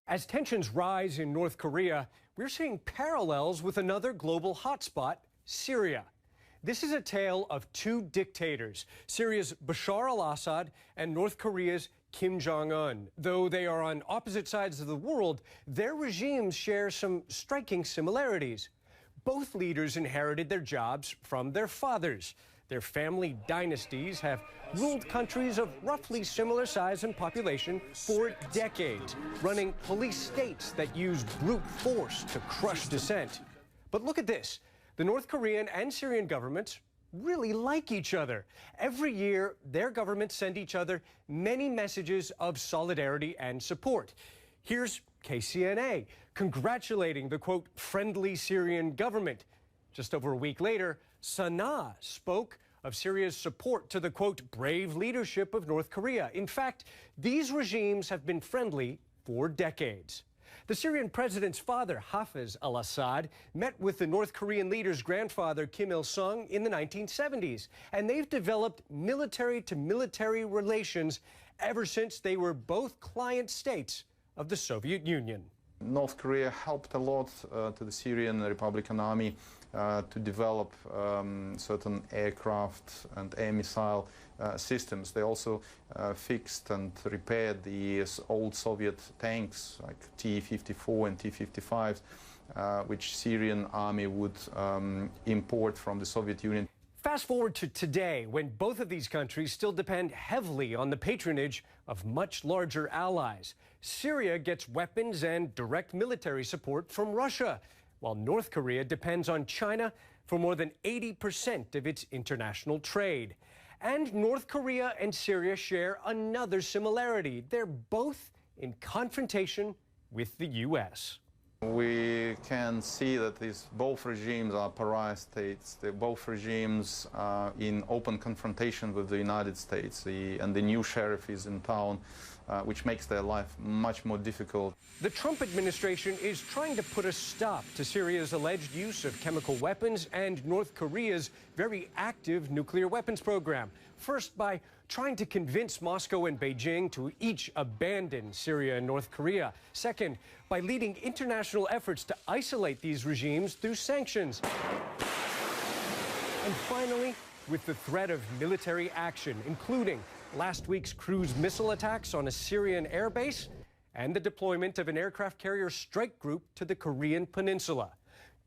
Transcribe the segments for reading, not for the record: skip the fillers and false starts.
As tensions rise in North Korea, we're seeing parallels with another global hotspot, Syria. This is a tale of two dictators, Syria's Bashar al-Assad and North Korea's Kim Jong-un. Though they are on opposite sides of the world, their regimes share some striking similarities. Both leaders inherited their jobs from their fathers. Their family dynasties have ruled countries of roughly similar size and population for decades, running police states that use brute force to crush dissent. But look at this. The North Korean and Syrian governments really like each other. Every year, their governments send each other many messages of solidarity and support. Here's KCNA congratulating the, quote, friendly Syrian government. Just over a week later, Sana'a spoke of Syria's support to the, quote, brave leadership of North Korea. In fact, these regimes have been friendly for decades. The Syrian president's father, Hafez al-Assad, met with the North Korean leader's grandfather, Kim Il-sung, in the 1970s, and they've developed military-to-military relations ever since they were both client states of the Soviet Union. North Korea helped a lot to the Syrian Republican Army to develop certain aircraft and air missile systems. They also fixed and repaired the old Soviet tanks like T-54 and T-55, which Syrian army would import from the Soviet Union. Fast forward to today, when both of these countries still depend heavily on the patronage of much larger allies. Syria gets weapons and direct military support from Russia, while North Korea depends on China for more than 80% of its international trade. And North Korea and Syria share another similarity. They're both in confrontation with the U.S. We can see that both regimes are pariah states. Both regimes are in open confrontation with the United States, and the new sheriff is in town, which makes their life much more difficult. The Trump administration is trying to put a stop to Syria's alleged use of chemical weapons and North Korea's very active nuclear weapons program. First, by trying to convince Moscow and Beijing to each abandon Syria and North Korea. Second, by leading international efforts to isolate these regimes through sanctions. And finally, with the threat of military action, including last week's cruise missile attacks on a Syrian airbase and the deployment of an aircraft carrier strike group to the Korean peninsula.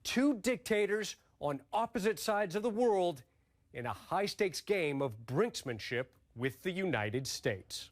Two dictators on opposite sides of the world in a high-stakes game of brinksmanship with the United States.